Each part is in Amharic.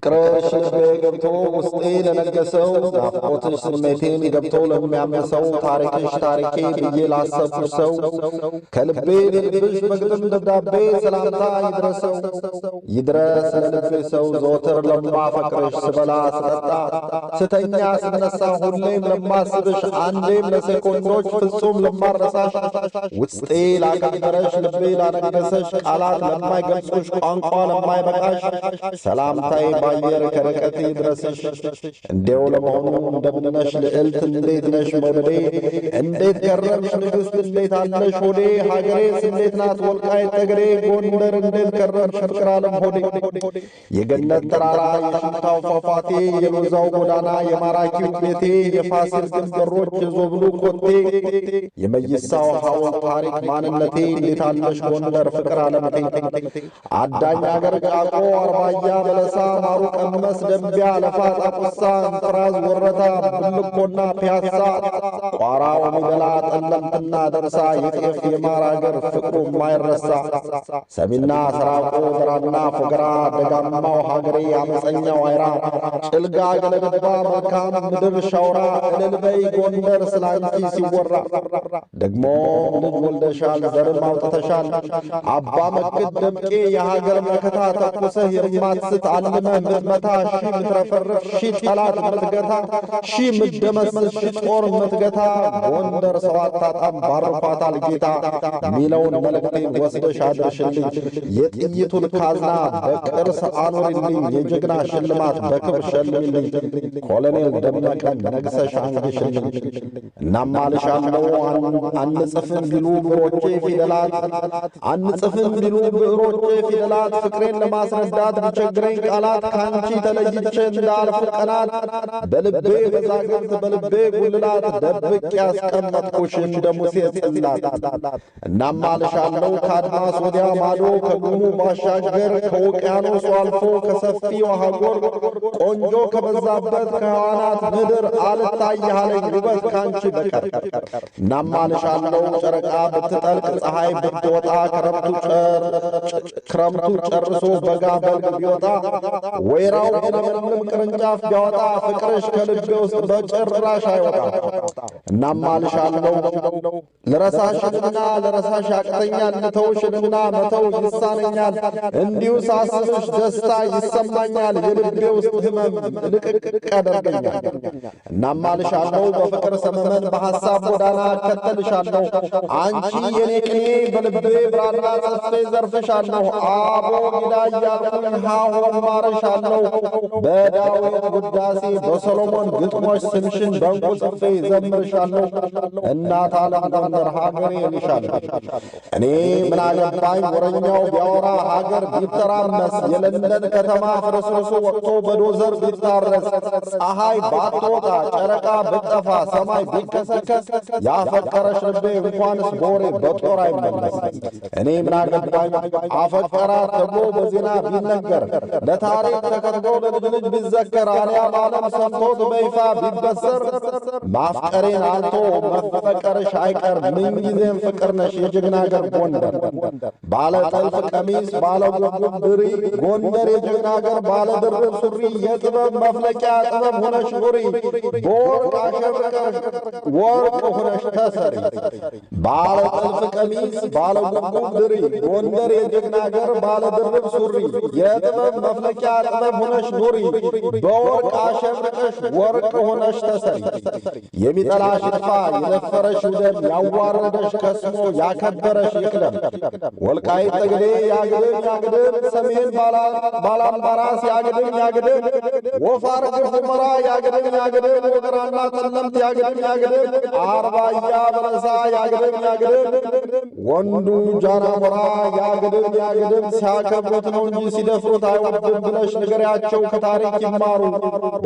ፍቅርሽ ልቤ ገብቶ ውስጤ ለነገሰው ናፍቆትሽ ስሜቴን ገብቶ ለሚያመሰው ታሪክሽ ታሪኬ ብዬ ላሰብኩሽ ሰው ከልቤ ልብሽ በግጥም ደብዳቤ ሰላምታ ይድረሰው ይድረስ ለልቤ ሰው ዘወትር ለማፈቅርሽ ስበላ ስጠጣ ስተኛ ስነሳ ሁሌም ለማስብሽ አንዴም ለሴኮንዶች ፍጹም ለማረሳሽ ውስጤ ላከበረሽ ልቤ ላነገሰሽ ቃላት ለማይገልጹሽ ቋንቋ ለማይበቃሽ ሰላምታዬ ባየር ከርቀት ይድረስሽ እንዴው ለመሆኑ እንደምነሽ ልዕልት እንዴት ነሽ መውደዴ እንዴት ከረምሽ ንግሥት እንዴት አለሽ ሆዴ ሀገሬስ እንዴት ናት ወልቃይት ጠገዴ ጎንደር እንዴት ከረምሽ ፍቅር ዓለም ሆዴ የገነት ተራራ የሽታው ፏፏቴ የሎዛው ጎዳና የማራኪው ቤቴ የፋሲል ግንብ በሮች የዞብሉ ኮቴ የመይሳው ሐውልት ታሪክ ማንነቴ እንዴት አለሽ ጎንደር ፍቅር ዓለምቴ አዳኝ አገር ቃቆ አርባያ በለሳ ማሩ ቀመስ ደንቢያ ለፋ ጣቁሳ እንጥራዝ ወረታ ብልኮና ፒያሳ ቋራው ሚደላ ጠለምትና ደርሳ የጤፍ የማር አገር ፍቅሩ ማይረሳ ሰሚና ሰራቆ ዘራና ፎገራ ደጋማው ሀገሬ አመፀኛው አይራ ጭልጋ ገለገባ መልካም ምድር ሻውራ እልልበይ ጎንደር ስላንቺ ሲወራ ደግሞ ልጅ ወልደሻል ዘርም አውጥተሻል አባ መክት ደምቄ የሀገር መከታ ተኩሰህ የማትስት አልመህ ምትመታ ሺ ምትረፈርፍ ሺ ጠላት ምትገታ ሺ ምትደመስስ ሺ ጦር ምትገታ ጎንደር ሰው አታጣም ባርኳታል ጌታ ሚለውን መልእክቴን ወስደሽ አድርሽልኝ የጥይቱን ካዝና በቅርስ አኖሪልኝ የጀግና ሽልማት በክብር ሸልሚልኝ ኮሎኔል ደመቀ ነግሰሽ አንግሽልኝ እናማልሻለሁ አንጽፍም ቢሉ ብዕሮቼ ፊደላት አንጽፍም ቢሉ ብዕሮቼ ፊደላት ፍቅሬን ለማስረዳት ቢቸግረኝ ቃላት ካንቺ ተለይቼ እንዳልፍ ቀናት በልቤ መዛግብት በልቤ ጉልላት ደብቅ ያስቀመጥኩሽ እንደ ሙሴ ጽላት እናማልሻለሁ ከአድማስ ወዲያ ማዶ ከጉሙ ባሻገር ከውቅያኖሱ አልፎ ከሰፊው አህጉር ቆንጆ ከበዛበት ከሕያዋናት ምድር አልታየሃለኝ ውበት ካንቺ በቀር እናማልሻለሁ ጨረቃ ብትጠልቅ ፀሐይ ብትወጣ ክረምቱ ጨርሶ በጋ በልግ ቢወጣ ወይራው የለመለመ ቅርንጫፍ ቢያወጣ ፍቅርሽ ከልቤ ውስጥ በጭራሽ አይወጣ እናማልሻለሁ ልረሳሽና ልረሳሽ ያቅተኛል ልተውሽንና መተው ይሳነኛል እንዲሁ ሳስብሽ ደስታ ይሰማኛል የልቤ ውስጥ ህመም ልቅቅቅ ያደርገኛል እናማልሻለሁ በፍቅር ሰመመን በሐሳብ ጎዳና እከተልሻለሁ አንቺ የኔ ቅኔ በልቤ ብራና ጽፌ ዘርፍሻለሁ አቦ ጊዳ እያልኩኝ ሃሆ ማርሻለሁ በዳዊት ውዳሴ በሰሎሞን ግጥሞች ስምሽን በእንቁ ጽፌ ዘምርሻለሁ እናት ዓለም ጎንደር ሀገሬ እልሻለሁ እኔ ምን አገባኝ ወረኛው ቢያወራ ሀገር ቢተራመስ የለንደን ከተማ ፍርስርሱ ወጥቶ በዶዘር ቢታረስ ፀሐይ ባትወጣ ጨረቃ ብትጠፋ ሰማይ ቢከሰከስ ያፈቀረሽ ልቤ እንኳንስ በወሬ በጦር አይመለስ እኔ ምን አገባኝ አፈቀራት ተብሎ በዜና ቢነገር ለታሪክ ተከትሎ ለልጅ ልጅ ቢዘከር አልያም ዓለም ሰምቶት በይፋ ቢበሰር ማፍቀሬን አልቶ መፈቀርሽ አይቀር ምንጊዜም ፍቅር ነሽ የጀግና አገር ጎንደር ባለ ጥልፍ ቀሚስ ባለ ጉብጉብ ድሪ ጎንደር የጀግና አገር ባለ ድርብ ሱሪ የጥበብ መፍለቂያ ጥበብ ሆነሽ ኑሪ በወርቅ አሸብርቀሽ ወርቅ ሆነሽ ተሰሪ ባለ ጥልፍ ቀሚስ ባለ ጉብጉብ ድሪ ጎንደር የጀግና አገር ባለ ድርብ ሱሪ የጥበብ መፍለቂያ ጥበብ ሆነሽ ኑሪ በወርቅ አሸብርቀሽ ወርቅ ሆነሽ ተሰሪ የሚጠላሽ ይጥፋ የደፈረሽ ውደም ያዋረደሽ ከስሞ ያከበረሽ ይቅደም ወልቃይት ጠገዴ ያግድም ያግድም ሰሜን ባላምባራስ ያግድም ያግድም ወፋር ግፉመራ ያግድም ያግድም ወገራና ጠለምት ያግድም ያግድም አርባያ በለሳ ያግድም ያግድም ወንዱ ጃናሞራ ያግድም ያግድም ሲያከብሩት ነው እንጂ ሲደፍሩት አይወድም ብለሽ ንገሪያቸው ከታሪክ ይማሩ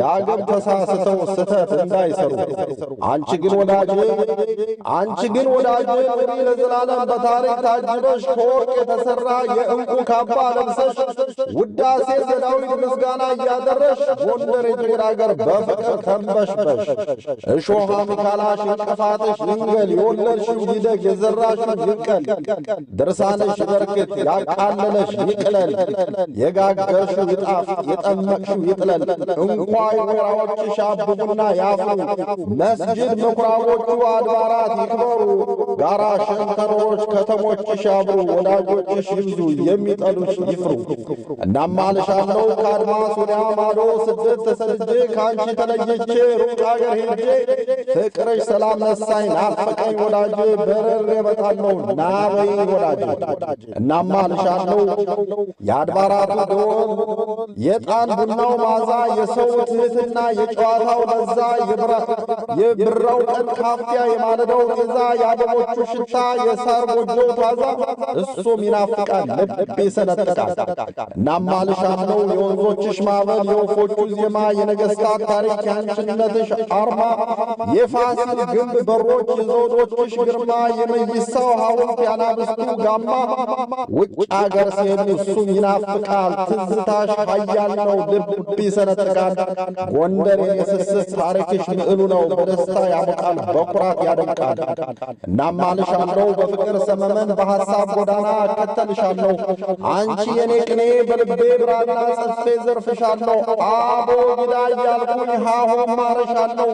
ዳግም ተሳስተው ስተት እንዳይሰሩ አንቺ ግን ወዳጄ ኑሪ ለዘላለም በታሪክ ታጅበሽ ከወርቅ የተሠራ የዕንቁ ካባ ለብሰሽ ውዳሴ ዘዳዊት ምስጋና እያደረሽ ጎንደር የጀግና አገር በፍቅር ተንበሽበሽ እሾሃ ሚካላሽ እንቅፋትሽ ይንገል የወለድሽው ይደግ የዘራሽው ይብቀል ድርሳንሽ በርክት ያቃለለሽ ይቅለል የጋገርሽው ይጣፍ የጠመቅሽው ይጥለል እንኳይ ወይራዎችሽ አብቡና ያፍሩ መስጅድ ምኵራቦቹ አድባራት ይክበሩ ጋራ ሸንተረሮች ከተሞችሽ ያብሩ ወዳጆችሽ ይብዙ የሚጠሉሽ ይፍሩ። እናማልሻለሁ ከአድማስ ወዲያ ማዶ ስደት ተሰድጄ ከአንቺ ተለይቼ ሩቅ አገር ሄጄ ፍቅርሽ ሰላም ነሳኝ ናፈቀኝ ወዳጄ በረሬ እመጣለሁ ና በይ ወዳጄ። እናማልሻለሁ የአድባራቱ ደወል የዕጣን ቡናው ማዛ የሰው ትሕትና የጨዋታው ለዛ የብራው ቀን ካፊያ የማለዳው ጤዛ የአበቦቹ ሽታ የሳር ጎጆው ታዛ እሱም ይናፍቃል ልብ ይሰነጥቃል። እናማልሻለሁ የወንዞችሽ ማዕበል የወፎቹ ዜማ የነገሥታት ታሪክ ያንቺነትሽ አርማ የፋሲል ግንብ በሮች የዘውዶችሽ ግርማ የመይሳው ሐውልት ያናብስቱ ጋማ ውጭ አገር ሲሄድ እሱም ይናፍቃል ትዝታሽ ኃያል ነው ልብ ይሰነጥቃል። ጎንደር የስስት ታሪክሽ ምዕሉ ነው በደስታ ያሞቃል በኩራት ያደምቃል። እናማልሻለሁ በፍቅር ሰመመን በሐሳብ ጎዳና እከተልሻለሁ አንቺ የኔ ቅኔ በልቤ ብራና ጽፌ ዘርፍሻለሁ አቦ ጊዳ እያልኩኝ ሃሆ ማረሻለሁ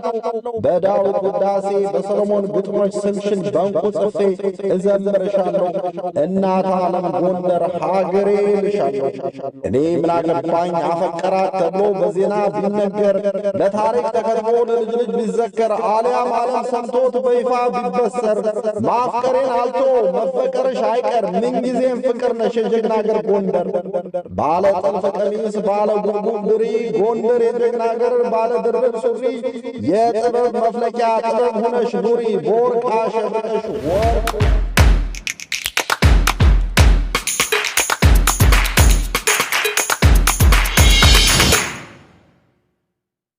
በዳዊት ውዳሴ በሰሎሞን ግጥሞች ስምሽን በንቁ ጽፌ እዘምርሻለሁ እናት ዓለም ጎንደር ሀገሬ ልሻለሁ። እኔ ምን አገባኝ አፈቀራት ተብሎ በዜና ቢነገር ለታሪክ ተከትቦ ለልጅ ልጅ ቢዘከር አልያም ዓለም ሰምቶት በይፋ ቢበሰር ማፍቀሬን አልቶ መፈቀርሽ አይቀር ምንጊዜም ፍቅር ነሽ የጀግና አገር ጎንደር። ባለ ጥልፍ ቀሚስ ባለ ጉርጉር ድሪ ጎንደር የጀግና አገር ባለ ድርብ ሱሪ የጥበብ መፍለቂያ ጥበብ ሁነሽ ኑሪ በወርቅ አሸብርቀሽ ወርቅ